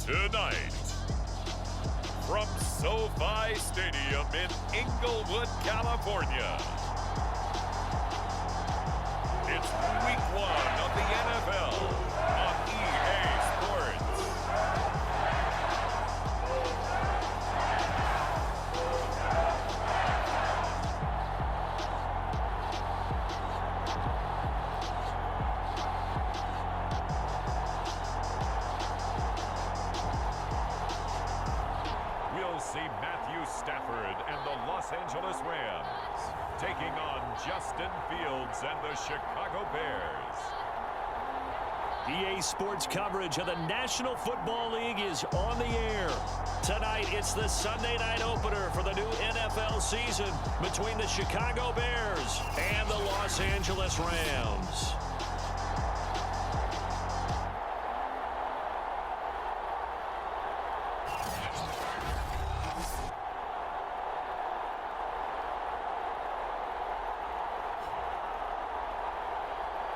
Tonight, from SoFi Stadium in Inglewood, California, it's Week 1 of the NFL on EA Sports. We'll see Matthew Stafford and the Los Angeles Rams taking on Justin Fields and the Chicago Bears. EA Sports coverage of the National Football League is on the air. Tonight, it's the Sunday night opener for the new NFL season between the Chicago Bears and the Los Angeles Rams.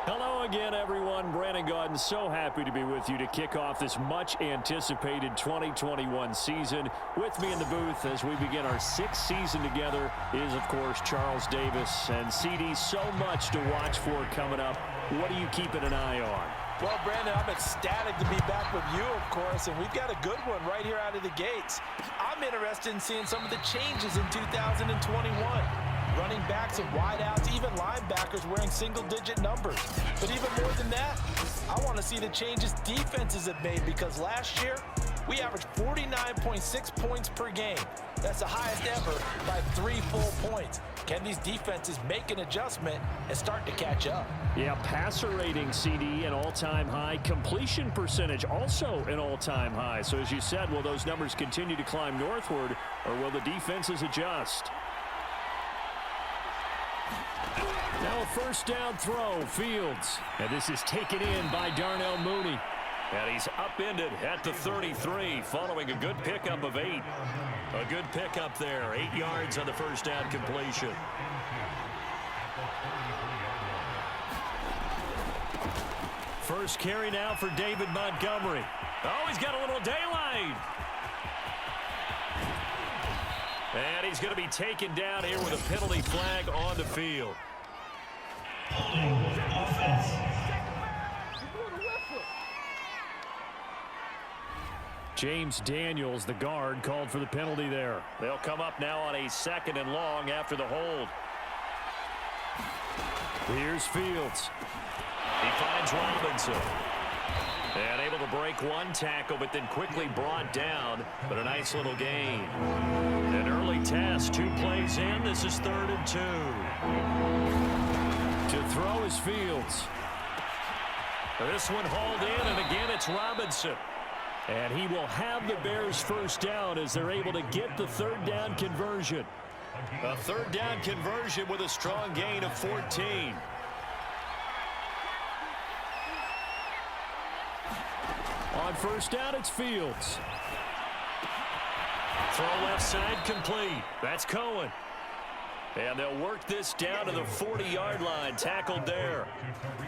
Hello again, everyone. Brandon Gaudin, so happy to be with you to kick off this much-anticipated 2021 season. With me in the booth as we begin our sixth season together is, of course, Charles Davis. And CD, so much to watch for coming up. What are you keeping an eye on? Well, Brandon, I'm ecstatic to be back with you, of course, and we've got a good one right here out of the gates. I'm interested in seeing some of the changes in 2021. Running backs and wideouts, even linebackers wearing single-digit numbers. But even more than that, I want to see the changes defenses have made, because last year, we averaged 49.6 points per game. That's the highest ever by 3 full points. Can these defenses make an adjustment and start to catch up? Yeah, passer rating, CD, an all-time high. Completion percentage, also an all-time high. So as you said, will those numbers continue to climb northward, or will the defenses adjust? Now a first down throw, Fields. And this is taken in by Darnell Mooney. And he's upended at the 33 following a good pickup of 8. A good pickup there, 8 yards on the first down completion. First carry now for David Montgomery. Oh, he's got a little daylight. And he's going to be taken down here with a penalty flag on the field. Offense. James Daniels, the guard, called for the penalty there. They'll come up now on a 2nd and long after the hold. Here's Fields. He finds Robinson. And able to break one tackle, but then quickly brought down. But a nice little gain. An early test, 2 plays in. This is 3rd and 2. To throw is Fields. This one hauled in, and again it's Robinson. And he will have the Bears first down as they're able to get the 3rd down conversion. A 3rd down conversion with a strong gain of 14. On first down, it's Fields. Throw left side complete. That's Cohen. And they'll work this down to the 40-yard line, tackled there.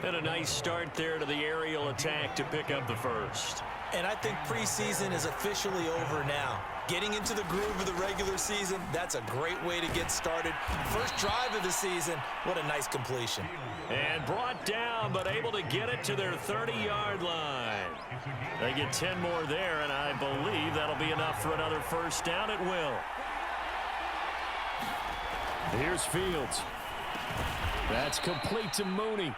And a nice start there to the aerial attack to pick up the first. And I think preseason is officially over now. Getting into the groove of the regular season, that's a great way to get started. First drive of the season, what a nice completion. And brought down, but able to get it to their 30-yard line. They get 10 more there, and I believe that'll be enough for another first down. It will. Here's Fields. That's complete to Mooney.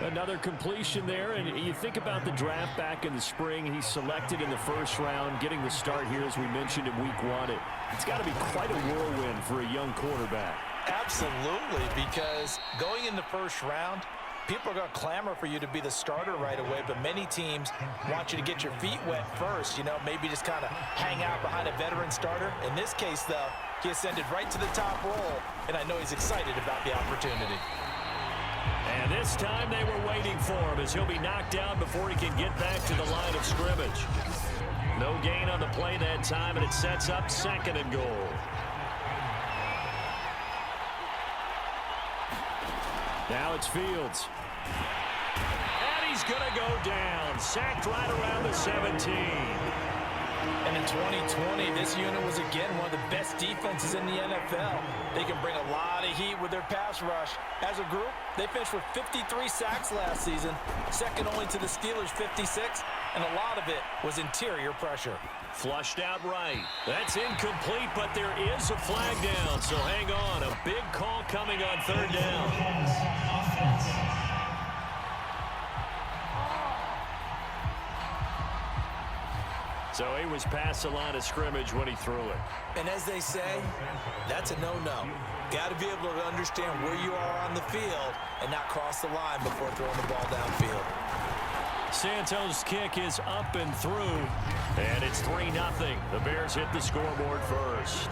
Another completion there, and you think about the draft back in the spring. He's selected in the first round, getting the start here, as we mentioned in week 1. It's got to be quite a whirlwind for a young quarterback. Absolutely, because going in the first round, people are going to clamor for you to be the starter right away, but many teams want you to get your feet wet first, maybe just kind of hang out behind a veteran starter. In this case, though, he ascended right to the top roll, and I know he's excited about the opportunity. And this time they were waiting for him, as he'll be knocked down before he can get back to the line of scrimmage. No gain on the play that time, and it sets up 2nd and goal. Now it's Fields. And he's going to go down. Sacked right around the 17. And in 2020, this unit was again one of the best defenses in the NFL. They can bring a lot of heat with their pass rush. As a group, they finished with 53 sacks last season, second only to the Steelers' 56, and a lot of it was interior pressure. Flushed out right. That's incomplete, but there is a flag down, so hang on. A big call coming on third down. So he was past the line of scrimmage when he threw it. And as they say, that's a no-no. Got to be able to understand where you are on the field and not cross the line before throwing the ball downfield. Santos' kick is up and through, and it's 3-0. The Bears hit the scoreboard first.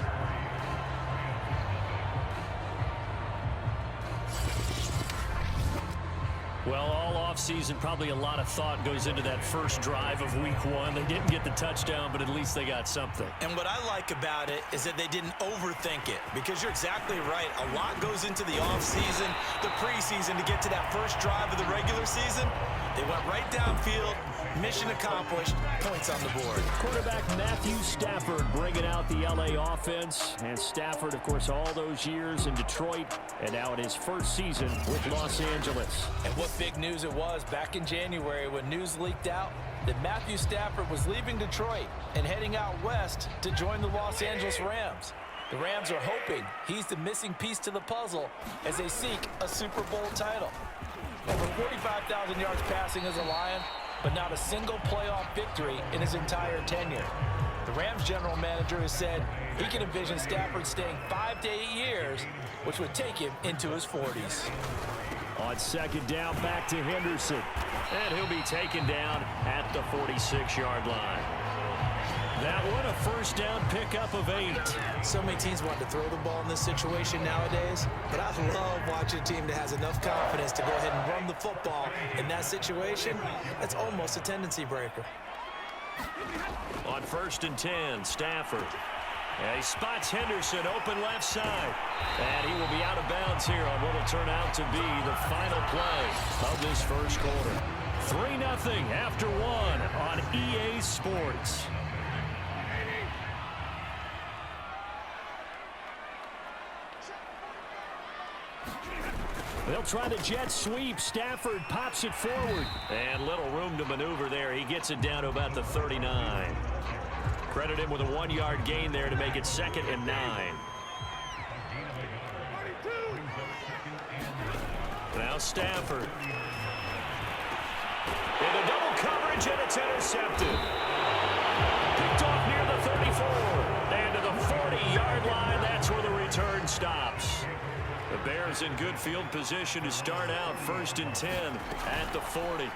Well, all offseason, probably a lot of thought goes into that first drive of week one. They didn't get the touchdown, but at least they got something. And what I like about it is that they didn't overthink it, because you're exactly right. A lot goes into the offseason, the preseason to get to that first drive of the regular season. They went right downfield, mission accomplished, points on the board. Quarterback Matthew Stafford bringing out the L.A. offense. And Stafford, of course, all those years in Detroit, and now in his first season with Los Angeles. And what big news it was back in January when news leaked out that Matthew Stafford was leaving Detroit and heading out west to join the Los Angeles Rams. The Rams are hoping he's the missing piece to the puzzle as they seek a Super Bowl title. Over 45,000 yards passing as a Lion, but not a single playoff victory in his entire tenure. The Rams general manager has said he can envision Stafford staying 5 to 8 years, which would take him into his 40s. On second down, back to Henderson. And he'll be taken down at the 46-yard line. That one, a first down pickup of 8. So many teams want to throw the ball in this situation nowadays, but I love watching a team that has enough confidence to go ahead and run the football in that situation. That's almost a tendency breaker. On first and 10, Stafford. And he spots Henderson open left side. And he will be out of bounds here on what will turn out to be the final play of this first quarter. 3-0 after 1 on EA Sports. They'll try the jet sweep. Stafford pops it forward. And little room to maneuver there. He gets it down to about the 39. Credit him with a 1-yard gain there to make it 2nd and 9. Now Stafford. Into double coverage, and it's intercepted. Picked off near the 34. And to the 40-yard line, that's where the return stops. The Bears in good field position to start out 1st and 10 at the 40.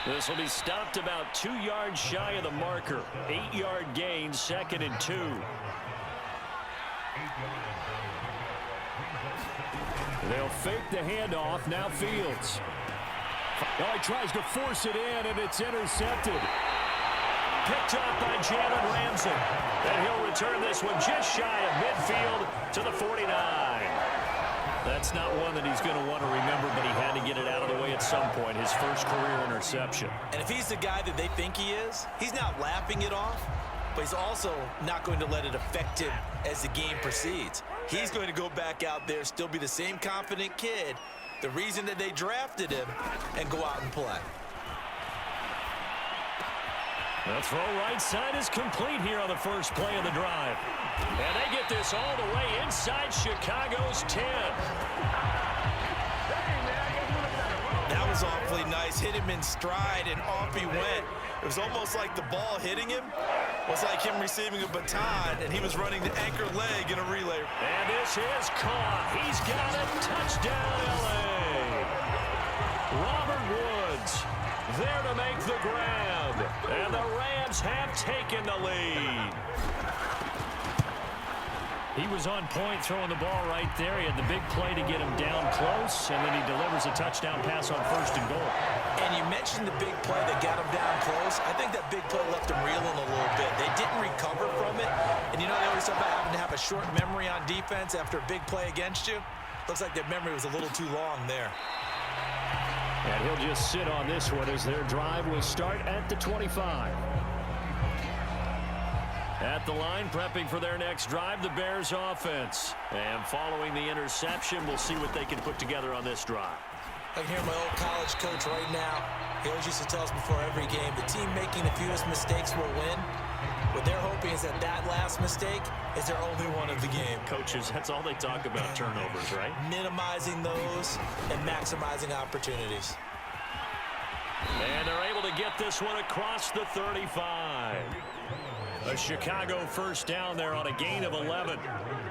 This will be stopped about 2 yards shy of the marker. 8-yard gain, 2nd and 2. They'll fake the handoff. Now Fields. Oh, he tries to force it in, and it's intercepted. Picked up by Jalen Ramsey. And he'll return this one just shy of midfield to the 49. That's not one that he's going to want to remember, but he had to get it out of the way at some point, his first career interception. And if he's the guy that they think he is, he's not laughing it off, but he's also not going to let it affect him as the game proceeds. He's going to go back out there, still be the same confident kid, the reason that they drafted him, and go out and play. The throw right side is complete here on the first play of the drive. And they get this all the way inside Chicago's 10. That was awfully nice. Hit him in stride, and off he went. It was almost like the ball hitting him was like him receiving a baton, and he was running the anchor leg in a relay. And this is caught. He's got it. Touchdown, L.A. Robert Woods there to make the grab. And the Rams have taken the lead. He was on point throwing the ball right there. He had the big play to get him down close, and then he delivers a touchdown pass on 1st and goal. And you mentioned the big play that got him down close. I think that big play left him reeling a little bit. They didn't recover from it. And you know, they always talk about having to have a short memory on defense after a big play against you. Looks like their memory was a little too long there. And he'll just sit on this one as their drive will start at the 25. At the line, prepping for their next drive, the Bears offense. And following the interception, we'll see what they can put together on this drive. I can hear my old college coach right now. He always used to tell us before every game, the team making the fewest mistakes will win. What they're hoping is that that last mistake is their only one of the game. Coaches, that's all they talk about, turnovers, right? Minimizing those and maximizing opportunities. And they're able to get this one across the 35. A Chicago first down there on a gain of 11.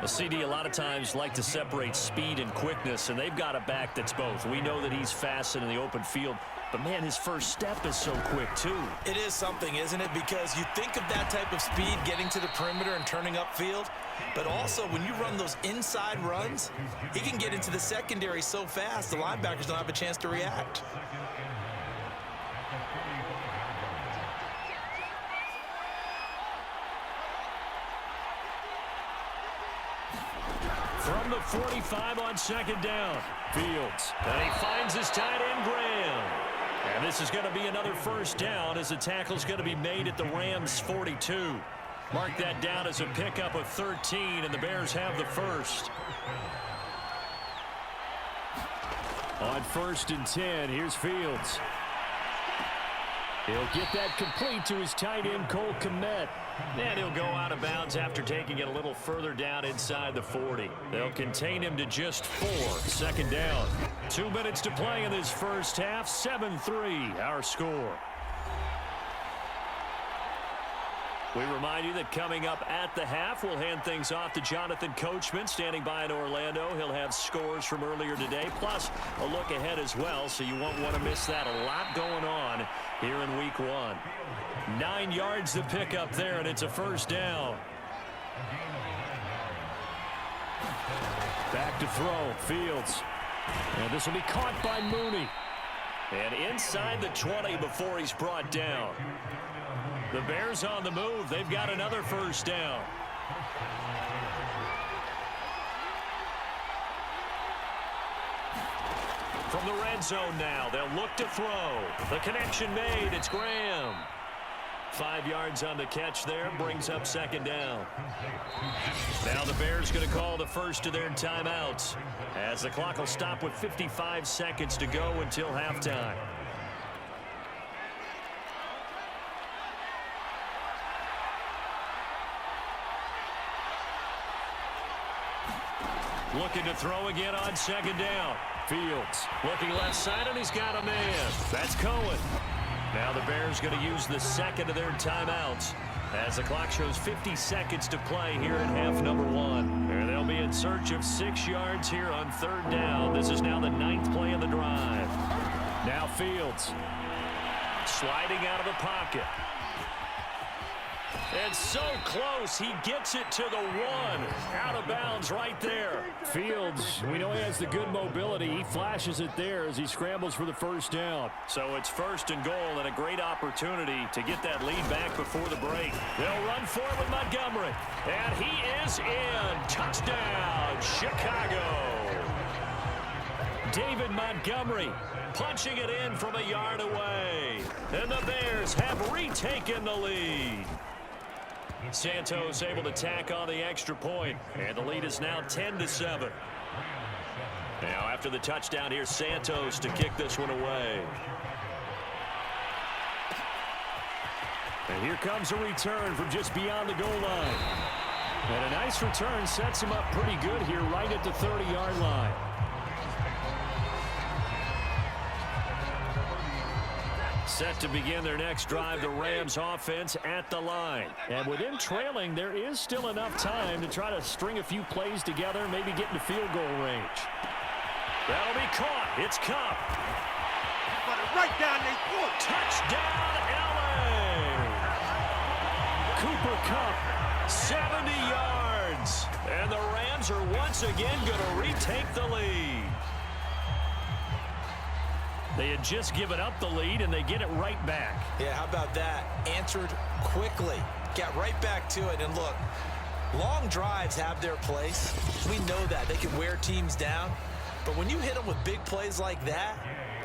A CD a lot of times like to separate speed and quickness, and they've got a back that's both. We know that he's fast and in the open field, but man, his first step is so quick too. It is something, isn't it? Because you think of that type of speed getting to the perimeter and turning upfield, but also when you run those inside runs, he can get into the secondary so fast the linebackers don't have a chance to react. From the 45 on second down, Fields. And he finds his tight end, Graham. And this is going to be another first down as the tackle's going to be made at the Rams' 42. Mark that down as a pickup of 13, and the Bears have the first. On 1st and 10, here's Fields. He'll get that complete to his tight end, Cole Kmet. And he'll go out of bounds after taking it a little further down inside the 40. They'll contain him to just 4. Second down. 2 minutes to play in this first half. 7-3, our score. We remind you that coming up at the half, we'll hand things off to Jonathan Coachman, standing by in Orlando. He'll have scores from earlier today, plus a look ahead as well, so you won't want to miss that. A lot going on here in week 1. 9 yards to pick up there, and it's a first down. Back to throw, Fields. And this will be caught by Mooney. And inside the 20 before he's brought down. The Bears on the move. They've got another first down. From the red zone now, they'll look to throw. The connection made. It's Graham. 5 yards on the catch there. Brings up second down. Now the Bears going to call the first of their timeouts, as the clock will stop with 55 seconds to go until halftime. Looking to throw again on second down. Fields looking left side, and he's got a man. That's Cohen. Now the Bears going to use the second of their timeouts as the clock shows 50 seconds to play here in half number 1. And they'll be in search of 6 yards here on third down. This is now the 9th play of the drive. Now Fields sliding out of the pocket. And so close, he gets it to the 1. Out of bounds right there. Fields, we know he has the good mobility. He flashes it there as he scrambles for the first down. So it's 1st and goal, and a great opportunity to get that lead back before the break. They'll run for it with Montgomery. And he is in. Touchdown, Chicago. David Montgomery punching it in from a yard away. And the Bears have retaken the lead. Santos able to tack on the extra point, and the lead is now 10-7. Now after the touchdown, here's Santos to kick this one away. And here comes a return from just beyond the goal line. And a nice return sets him up pretty good here right at the 30-yard line. Set to begin their next drive, the Rams offense at the line. And with him trailing, there is still enough time to try to string a few plays together, maybe get into field goal range. That'll be caught. It's Cup. Put it right down their throat. Touchdown, LA! Cooper Cup, 70 yards. And the Rams are once again going to retake the lead. They had just given up the lead, and they get it right back. Yeah, how about that? Answered quickly. Got right back to it. And look, Long drives have their place. We know that. They can wear teams down. But when you hit them with big plays like that,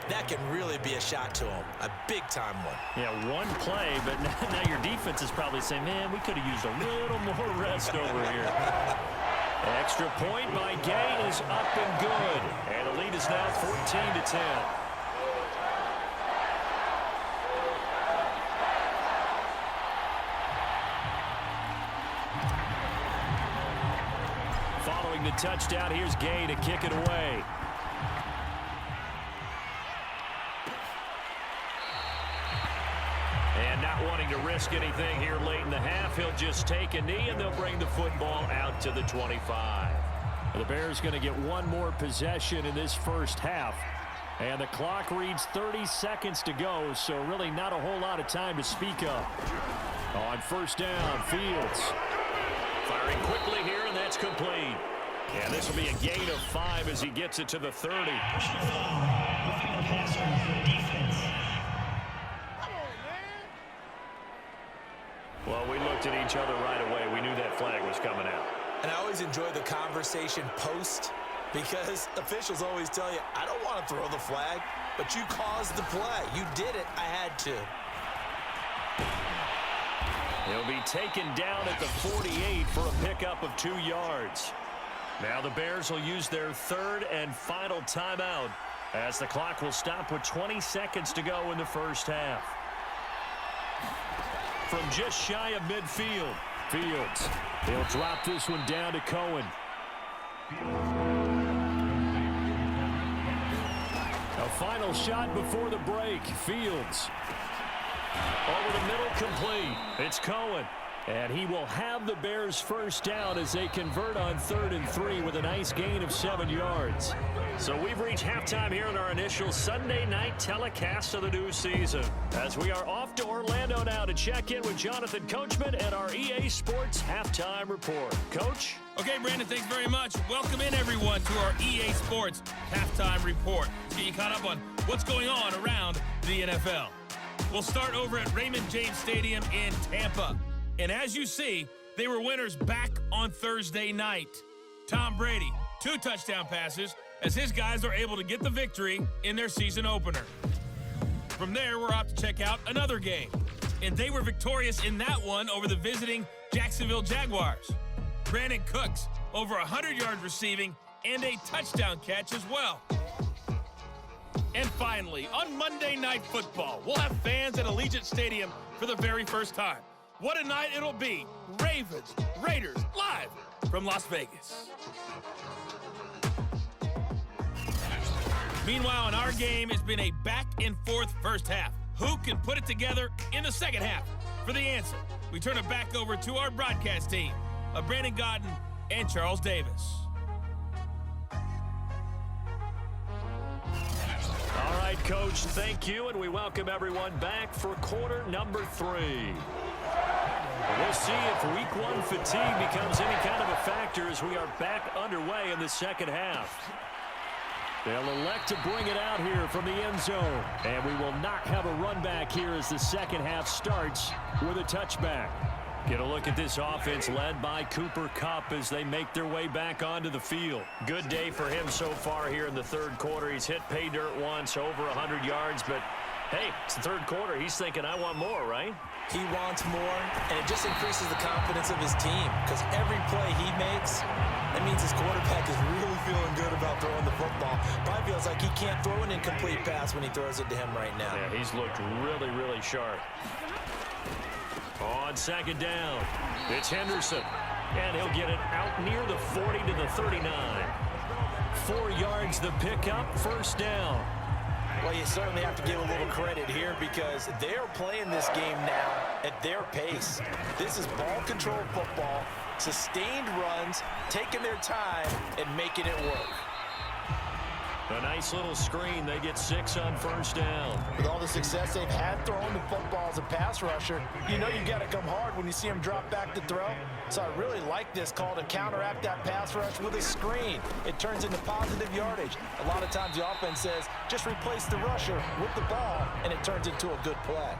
that can really be a shot to them. A big-time one. Yeah, one play, but now your defense is probably saying, man, we could have used a little more rest over here. Extra point by Gay is up and good. And the lead is now 14-10. Following the touchdown, here's Gay to kick it away. And not wanting to risk anything here late in the half, he'll just take a knee, and they'll bring the football out to the 25. The Bears going to get one more possession in this first half. And the clock reads 30 seconds to go, so really not a whole lot of time to speak of. On first down, Fields. Firing quickly here, and that's complete. And this will be a gain of 5 as he gets it to the 30. Well, we looked at each other right away. We knew that flag was coming out. And I always enjoy the conversation post because officials always tell you, I don't want to throw the flag, but you caused the play. You did it. I had to. He'll be taken down at the 48 for a pickup of 2 yards. Now the Bears will use their third and final timeout as the clock will stop with 20 seconds to go in the first half. From just shy of midfield, Fields. He'll drop this one down to Cohen. A final shot before the break. Fields. Over the middle, complete. It's Cohen. And he will have the Bears first down as they convert on 3rd and 3 with a nice gain of 7 yards. So we've reached halftime here in our initial Sunday night telecast of the new season. As we are off to Orlando now to check in with Jonathan Coachman and our EA Sports Halftime Report. Coach? Okay, Brandon, thanks very much. Welcome in, everyone, to our EA Sports Halftime Report. Let's get you caught up on what's going on around the NFL. We'll start over at Raymond James Stadium in Tampa. And as you see, they were winners back on Thursday night. Tom Brady, 2 touchdown passes as his guys are able to get the victory in their season opener. From there, we're off to check out another game. And they were victorious in that one over the visiting Jacksonville Jaguars. Brandon Cooks, over 100 yards receiving and a touchdown catch as well. And finally, on Monday Night Football, we'll have fans at Allegiant Stadium for the very first time. What a night it'll be. Ravens, Raiders, live from Las Vegas. Meanwhile, in our game, it's been a back-and-forth first half. Who can put it together in the second half? For the answer, we turn it back over to our broadcast team of Brandon Godden and Charles Davis. All right, Coach, thank you, and we welcome everyone back for quarter number 3. We'll see if week 1 fatigue becomes any kind of a factor as we are back underway in the second half. They'll elect to bring it out here from the end zone, and we will not have a run back here as the second half starts with a touchback. Get a look at this offense led by Cooper Kupp as they make their way back onto the field. Good day for him so far here in the third quarter. He's hit pay dirt once, over 100 yards, but hey, it's the third quarter. He's thinking, I want more, right? He wants more, and it just increases the confidence of his team because every play he makes, that means his quarterback is really feeling good about throwing the football. Probably feels like he can't throw an incomplete pass when he throws it to him right now. Yeah, he's looked really, really sharp. On second down, it's Henderson, and he'll get it out near the 40 to the 39. 4 yards the pickup, first down. Well, you certainly have to give a little credit here because they're playing this game now at their pace. This is ball control football, sustained runs, taking their time, and making it work. A nice little screen. They get 6 on first down. With all the success they've had throwing the football as a pass rusher, you know you got to come hard when you see them drop back to throw. So I really like this call to counteract that pass rush with a screen. It turns into positive yardage. A lot of times the offense says, just replace the rusher with the ball, and it turns into a good play.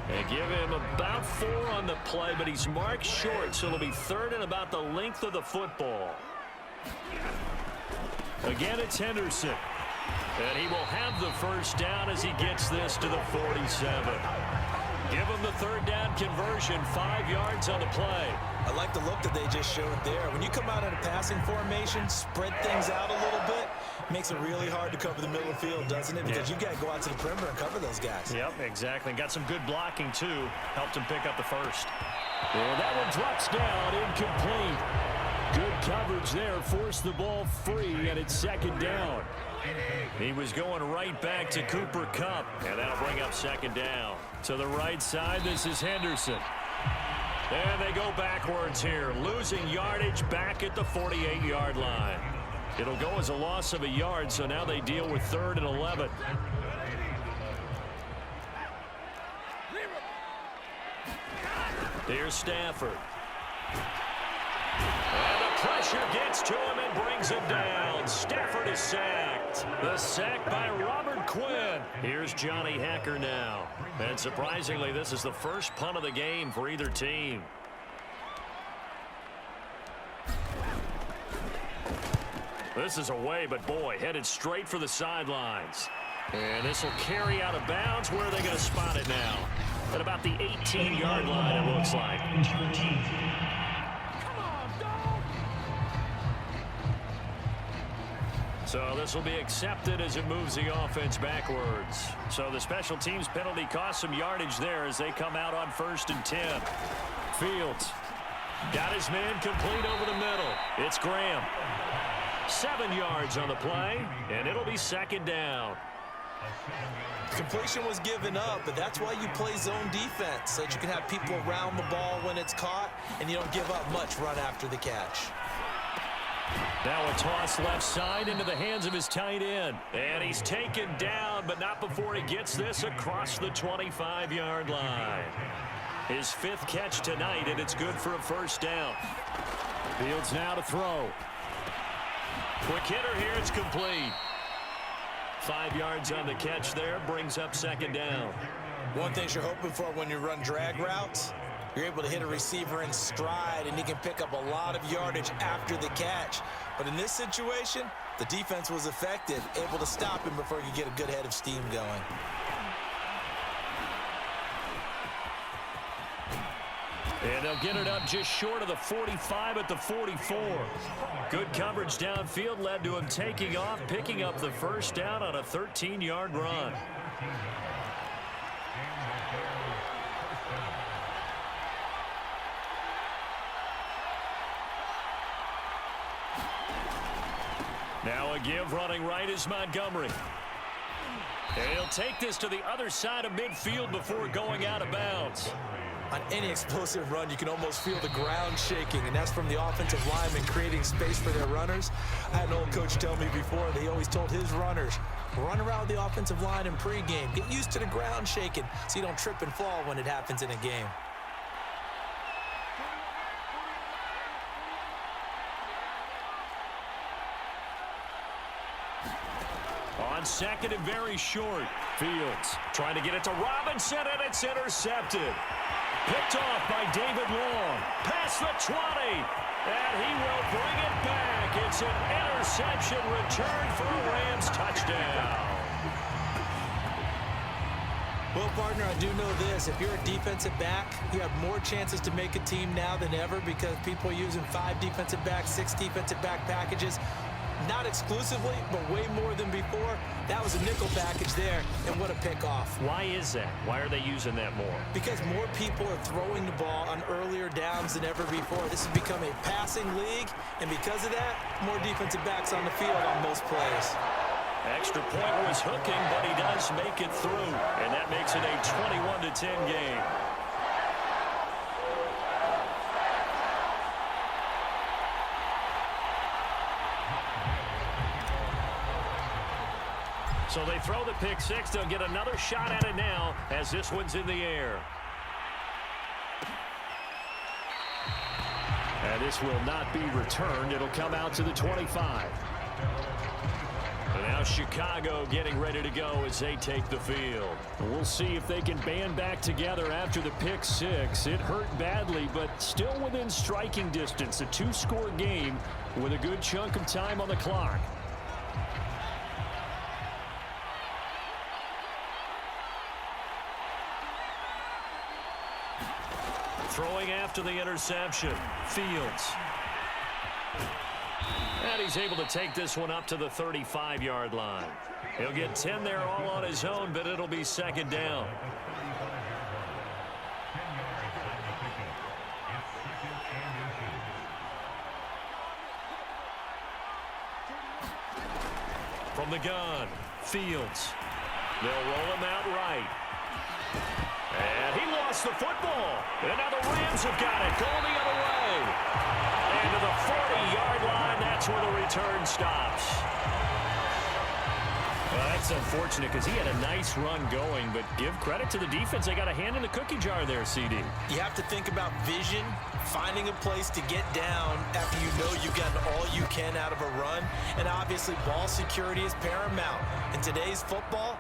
They give him about 4 on the play, but he's marked short, so it'll be 3rd and about the length of the football. Again, it's Henderson. And he will have the first down as he gets this to the 47. Give him the 3rd down conversion, 5 yards on the play. I like the look that they just showed there. When you come out in a passing formation, spread things out a little bit, makes it really hard to cover the middle of the field, doesn't it? Because you got to go out to the perimeter and cover those guys. Yep, exactly. Got some good blocking, too. Helped him pick up the first. And that one drops down, incomplete. Good coverage there, forced the ball free, and it's 2nd down. He was going right back to Cooper Kupp, and that'll bring up 2nd down. To the right side, this is Henderson. And they go backwards here, losing yardage back at the 48-yard line. It'll go as a loss of a yard, so now they deal with 3rd and 11. Here's Stafford. And the pressure gets to him and brings him down. Stafford is sacked. The sack by Robert Quinn. Here's Johnny Hacker now. And surprisingly, this is the first punt of the game for either team. This is away, but boy, headed straight for the sidelines. And this will carry out of bounds. Where are they going to spot it now? At about the 18-yard line, it looks like. So this will be accepted as it moves the offense backwards. So the special teams penalty cost some yardage there as they come out on 1st and 10. Fields got his man complete over the middle. It's Graham. 7 yards on the play, and it'll be 2nd down. Completion was given up, but that's why you play zone defense, so that you can have people around the ball when it's caught, and you don't give up much run after the catch. Now a toss left side into the hands of his tight end. And he's taken down, but not before he gets this across the 25-yard line. His 5th catch tonight, and it's good for a first down. Fields now to throw. Quick hitter here, it's complete. 5 yards on the catch there, brings up 2nd down. One thing you're hoping for when you run drag routes, you're able to hit a receiver in stride, and he can pick up a lot of yardage after the catch. But in this situation, the defense was effective, able to stop him before he could get a good head of steam going. And they'll get it up just short of the 45 at the 44. Good coverage downfield led to him taking off, picking up the first down on a 13-yard run. Now a give running right is Montgomery. And he'll take this to the other side of midfield before going out of bounds. On any explosive run, you can almost feel the ground shaking, and that's from the offensive linemen creating space for their runners. I had an old coach tell me before, they always told his runners, run around the offensive line in pregame. Get used to the ground shaking so you don't trip and fall when it happens in a game. On 2nd and very short. Fields trying to get it to Robinson, and it's intercepted. Picked off by David Long. Past the 20. And he will bring it back. It's an interception return for a Rams touchdown. Well, partner, I do know this. If you're a defensive back, you have more chances to make a team now than ever because people are using 5 defensive backs, 6 defensive back packages. Not exclusively, but way more than before. That was a nickel package there, and what a pickoff. Why is that? Why are they using that more? Because more people are throwing the ball on earlier downs than ever before. This has become a passing league, and because of that, more defensive backs on the field on most plays. Extra point was hooking, but he does make it through, and that makes it a 21-10 game. So they throw the pick six. They'll get another shot at it now as this one's in the air. And this will not be returned. It'll come out to the 25. And now Chicago getting ready to go as they take the field. We'll see if they can band back together after the pick six. It hurt badly, but still within striking distance. A two-score game with a good chunk of time on the clock. Throwing after the interception, Fields. And he's able to take this one up to the 35-yard line. He'll get 10 there all on his own, but it'll be second down. From the gun, Fields. They'll roll him out right. And he lost the football. And now the Rams have got it. Going the other way. And to the 40-yard line, that's where the return stops. Well, that's unfortunate because he had a nice run going, but give credit to the defense. They got a hand in the cookie jar there, CD. You have to think about vision, finding a place to get down after you know you've gotten all you can out of a run. And obviously, ball security is paramount. In today's football,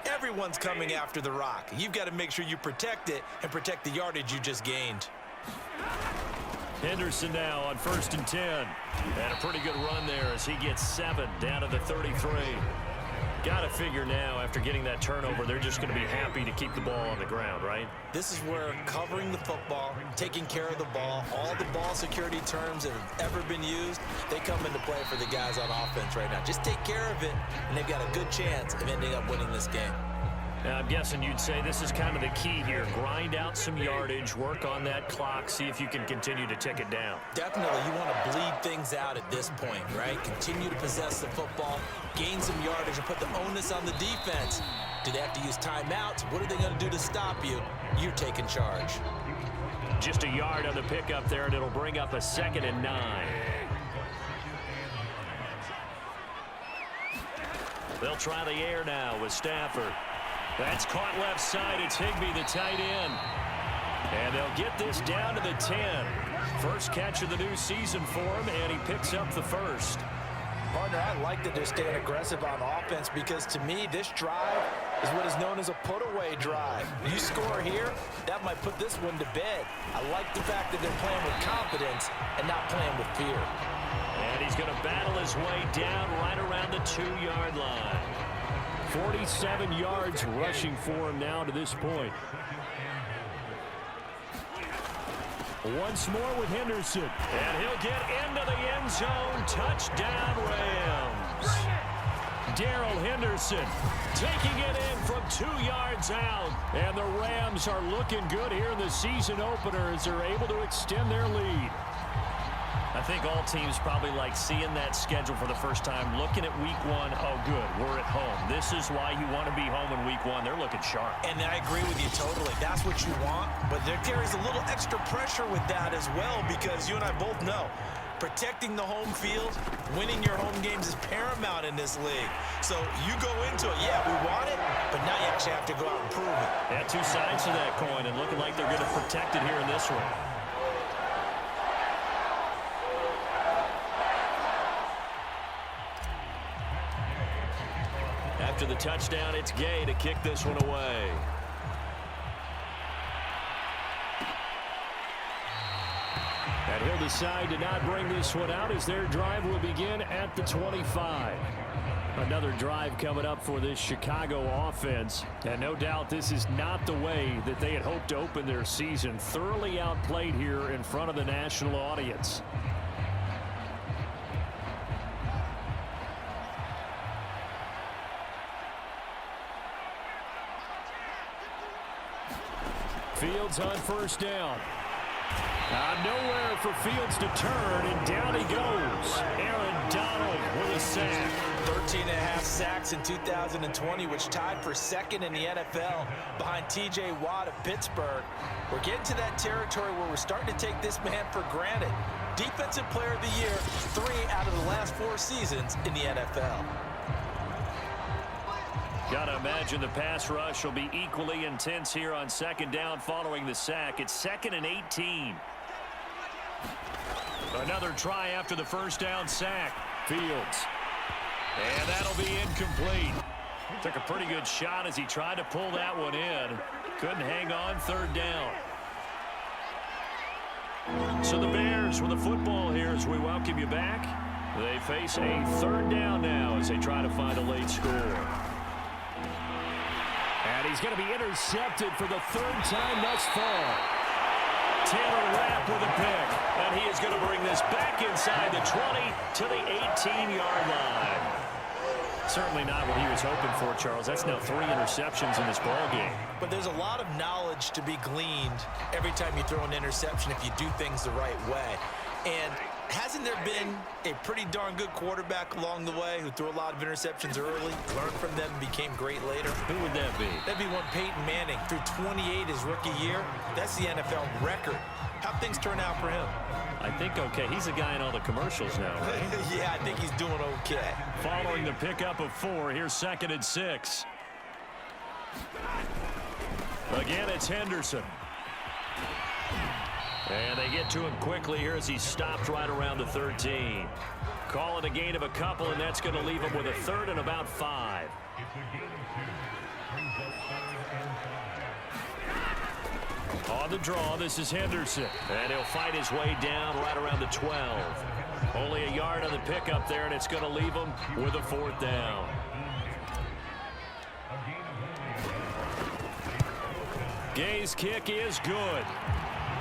everyone's coming after the rock. You've got to make sure you protect it and protect the yardage you just gained. Henderson now on 1st and 10. And a pretty good run there as he gets 7 down to the 33. Got to figure now, after getting that turnover, they're just going to be happy to keep the ball on the ground, right? This is where covering the football, taking care of the ball, all the ball security terms that have ever been used, they come into play for the guys on offense right now. Just take care of it, and they've got a good chance of ending up winning this game. Now, I'm guessing you'd say this is kind of the key here. Grind out some yardage, work on that clock, see if you can continue to tick it down. Definitely, you want to bleed things out at this point, right? Continue to possess the football, gain some yardage, and put the onus on the defense. Do they have to use timeouts? What are they going to do to stop you? You're taking charge. Just a yard on the pickup there, and it'll bring up a 2nd and 9. They'll try the air now with Stafford. That's caught left side. It's Higbee, the tight end. And they'll get this down to the 10. First catch of the new season for him, and he picks up the first. Partner, I like that they're staying aggressive on offense because, to me, this drive is what is known as a put-away drive. You score here, that might put this one to bed. I like the fact that they're playing with confidence and not playing with fear. And he's going to battle his way down right around the 2-yard line. 47 yards rushing for him now to this point. Once more with Henderson. And he'll get into the end zone. Touchdown, Rams. Darrell Henderson taking it in from 2 yards out. And the Rams are looking good here in the season opener as they're able to extend their lead. I think all teams probably like seeing that schedule for the first time, looking at week 1. Oh, good, we're at home. This is why you want to be home in week 1. They're looking sharp. And I agree with you totally. That's what you want. But there carries a little extra pressure with that as well because you and I both know protecting the home field, winning your home games is paramount in this league. So you go into it, yeah, we want it, but now you actually have to go out and prove it. Yeah, two sides to that coin, and looking like they're going to protect it here in this one. After the touchdown, it's Gay to kick this one away. And he'll decide to not bring this one out as their drive will begin at the 25. Another drive coming up for this Chicago offense. And no doubt this is not the way that they had hoped to open their season. Thoroughly outplayed here in front of the national audience. Fields on first down. Nowhere for Fields to turn, and down he goes. Aaron Donald with a sack. 13.5 sacks in 2020, which tied for second in the NFL behind T.J. Watt of Pittsburgh. We're getting to that territory where we're starting to take this man for granted. Defensive Player of the Year, 3 out of the last 4 seasons in the NFL. Got to imagine the pass rush will be equally intense here on second down following the sack. It's 2nd and 18. Another try after the first down sack. Fields. And that'll be incomplete. Took a pretty good shot as he tried to pull that one in. Couldn't hang on, 3rd down. So the Bears with the football here as we welcome you back. They face a 3rd down now as they try to find a late score. And he's going to be intercepted for the 3rd time thus far. Taylor Rapp with a pick. And he is going to bring this back inside the 20 to the 18-yard line. Certainly not what he was hoping for, Charles. That's now 3 interceptions in this ballgame. But there's a lot of knowledge to be gleaned every time you throw an interception if you do things the right way. And hasn't there been a pretty darn good quarterback along the way who threw a lot of interceptions early, learned from them, and became great later? Who would that be? That'd be one Peyton Manning. Threw 28 his rookie year. That's the NFL record. How'd things turn out for him? I think okay. He's a guy in all the commercials now, right? Yeah, I think he's doing okay. Following the pickup of 4, here's 2nd and 6. Again, it's Henderson. And they get to him quickly here as he stopped right around the 13. Calling a gain of a couple, and that's going to leave him with a 3rd and about 5. On the draw, this is Henderson. And he'll fight his way down right around the 12. Only a yard on the pickup there, and it's going to leave him with a 4th down. Gay's kick is good.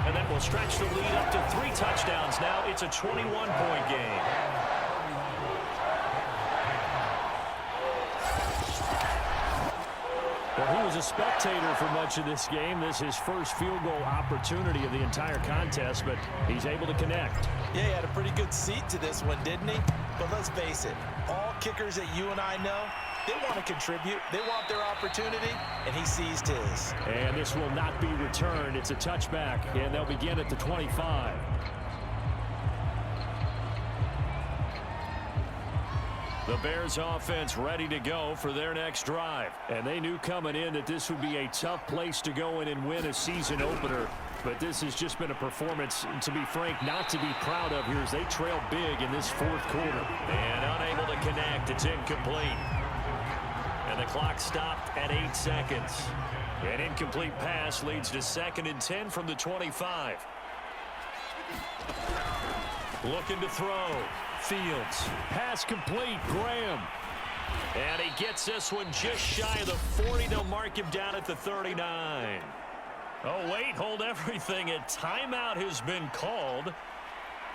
And that will stretch the lead up to 3 touchdowns now. It's a 21-point game. Well, he was a spectator for much of this game. This is his first field goal opportunity of the entire contest, but he's able to connect. Yeah, he had a pretty good seat to this one, didn't he? But let's face it, all kickers that you and I know, they want to contribute. They want their opportunity, and he seized his. And this will not be returned. It's a touchback, and they'll begin at the 25. The Bears offense ready to go for their next drive. And they knew coming in that this would be a tough place to go in and win a season opener. But this has just been a performance, to be frank, not to be proud of here as they trail big in this 4th quarter. And unable to connect. It's incomplete. And the clock stopped at 8 seconds. An incomplete pass leads to 2nd and 10 from the 25. Looking to throw. Fields. Pass complete. Graham. And he gets this one just shy of the 40. They'll mark him down at the 39. Oh, wait. Hold everything. A timeout has been called.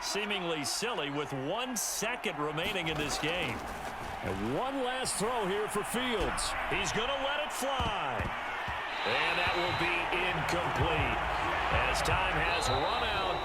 Seemingly silly with 1 second remaining in this game. And one last throw here for Fields. He's going to let it fly. And that will be incomplete as time has run out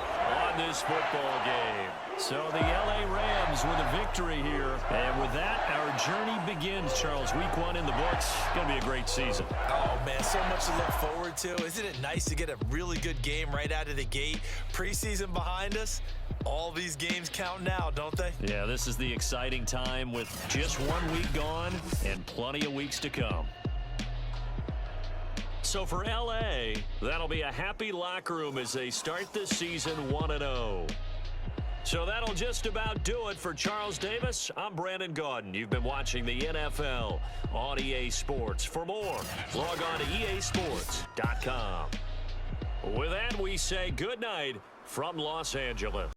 on this football game. So the LA Rams with a victory here. And with that, our journey begins, Charles. Week 1 in the books. Going to be a great season. Oh, man, so much to look forward to. Isn't it nice to get a really good game right out of the gate? Preseason behind us. All these games count now, don't they? Yeah, this is the exciting time with just 1 week gone and plenty of weeks to come. So for LA, that'll be a happy locker room as they start this season 1-0. So that'll just about do it for Charles Davis. I'm Brandon Gaudin. You've been watching the NFL on EA Sports. For more, log on to easports.com. With that, we say good night from Los Angeles.